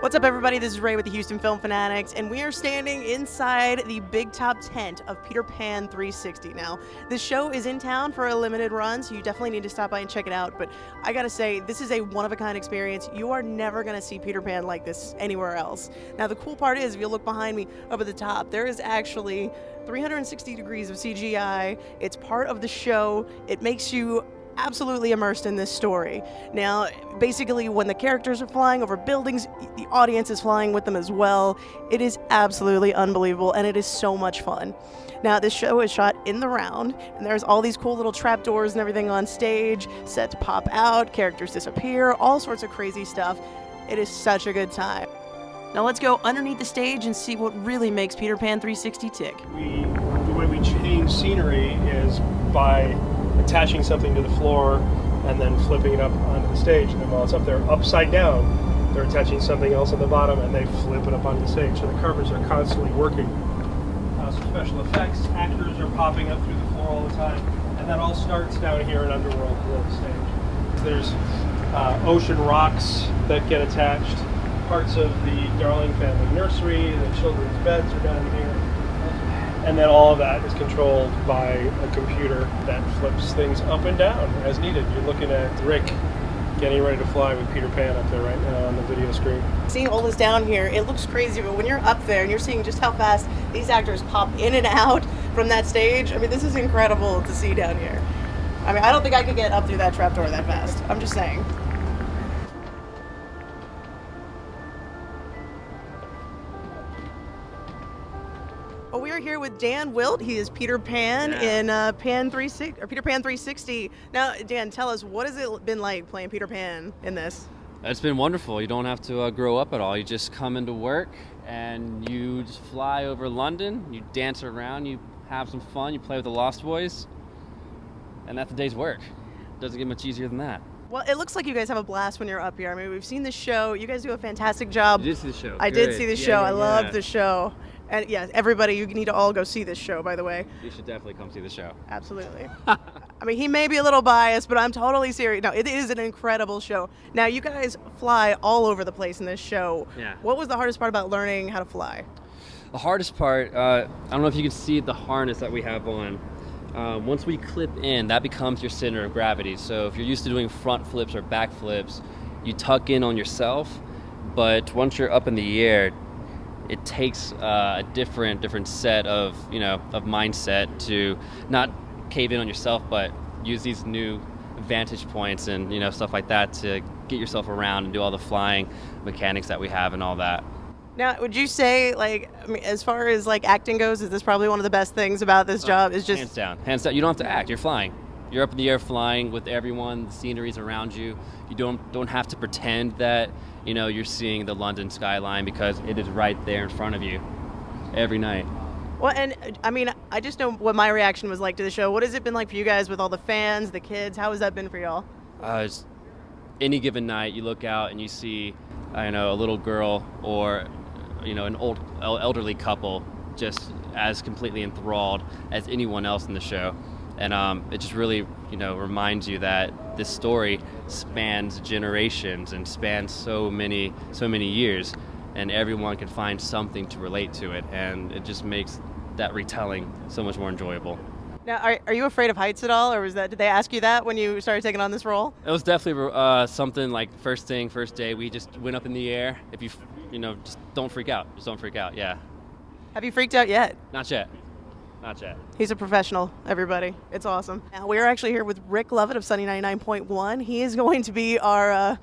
What's up, everybody? This is Ray with the Houston Film Fanatics, and we are standing inside the big top tent of Peter Pan 360. Now, this show is in town for a limited run, so you definitely need to stop by and check it out, but I gotta say, this is a one-of-a-kind experience. You are never gonna see Peter Pan like this anywhere else. Now, the cool part is, if you look behind me up at the top, there is actually 360 degrees of CGI. It's part of the show. It makes you absolutely immersed in this story. Now, basically, when the characters are flying over buildings, the audience is flying with them as well. It is absolutely unbelievable, and it is so much fun. Now, this show is shot in the round, and there's all these cool little trapdoors and everything on stage. Sets pop out, characters disappear, all sorts of crazy stuff. It is such a good time. Now let's go underneath the stage and see what really makes Peter Pan 360 tick. The way we change scenery is by attaching something to the floor and then flipping it up onto the stage. And then while it's up there, upside down, they're attaching something else on the bottom and they flip it up onto the stage. So the carpets are constantly working. Some special effects, actors are popping up through the floor all the time. And that all starts down here in Underworld below the stage. There's ocean rocks that get attached. Parts of the Darling family nursery, the children's beds are down here. And then all of that is controlled by a computer that flips things up and down as needed. You're looking at Rick getting ready to fly with Peter Pan up there right now on the video screen. Seeing all this down here, it looks crazy, but when you're up there and you're seeing just how fast these actors pop in and out from that stage, I mean, this is incredible to see down here. I mean, I don't think I could get up through that trapdoor that fast. I'm just saying. Well, we are here with Dan Wilt. He is Peter Pan in Peter Pan 360. Now, Dan, tell us, what has it been like playing Peter Pan in this? It's been wonderful. You don't have to grow up at all. You just come into work and you just fly over London. You dance around. You have some fun. You play with the Lost Boys, and that's a day's work. Doesn't get much easier than that. Well, it looks like you guys have a blast when you're up here. I mean, we've seen the show. You guys do a fantastic job. You did see the show. I did see the show. I loved the show. And yeah, everybody, you need to all go see this show, by the way. You should definitely come see the show. Absolutely. I mean, he may be a little biased, but I'm totally serious. No, it is an incredible show. Now, you guys fly all over the place in this show. Yeah. What was the hardest part about learning how to fly? The hardest part, I don't know if you can see the harness that we have on. Once we clip in, that becomes your center of gravity. So if you're used to doing front flips or back flips, you tuck in on yourself. But once you're up in the air, it takes a different set of mindset to not cave in on yourself, but use these new vantage points and stuff like that to get yourself around and do all the flying mechanics that we have and all that. Now, would you say, as far as acting goes, is this probably one of the best things about this job? Is just hands down. You don't have to act. You're flying. You're up in the air flying with everyone. The scenery's around you. You don't have to pretend that you're seeing the London skyline because it is right there in front of you every night. Well, and I mean, I just know what my reaction was like to the show. What has it been like for you guys with all the fans, the kids? How has that been for y'all? Any given night, you look out and you see, a little girl or an elderly couple just as completely enthralled as anyone else in the show. And it just really, reminds you that this story spans generations and spans so many years, and everyone can find something to relate to it, and it just makes that retelling so much more enjoyable. Now, are you afraid of heights at all, or did they ask you that when you started taking on this role? It was definitely something like first day, we just went up in the air. If you, just don't freak out. Just don't freak out, yeah. Have you freaked out yet? Not yet. Not yet. He's a professional, everybody. It's awesome. Now, we're actually here with Rick Lovett of Sunny 99.1. He is going to be our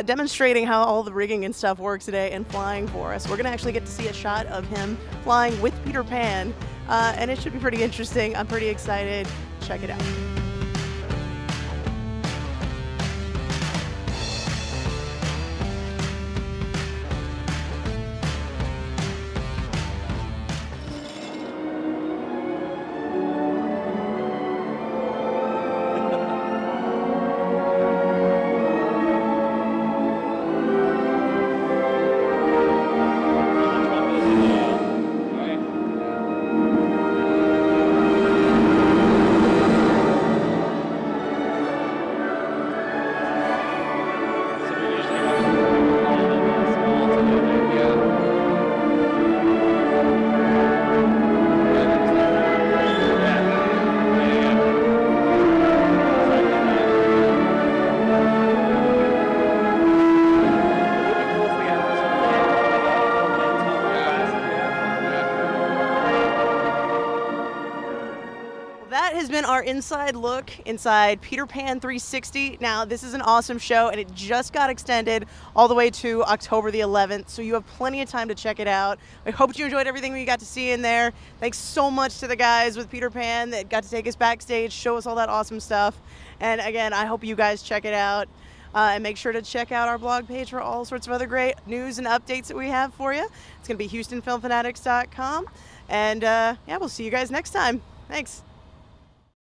demonstrating how all the rigging and stuff works today and flying for us. We're going to actually get to see a shot of him flying with Peter Pan, and it should be pretty interesting. I'm pretty excited. Check it out. That has been our inside look inside Peter Pan 360. Now, this is an awesome show, and it just got extended all the way to October the 11th, so you have plenty of time to check it out. I hope you enjoyed everything we got to see in there. Thanks so much to the guys with Peter Pan that got to take us backstage, show us all that awesome stuff. And again, I hope you guys check it out. And make sure to check out our blog page for all sorts of other great news and updates that we have for you. It's going to be HoustonFilmFanatics.com. And yeah, we'll see you guys next time. Thanks.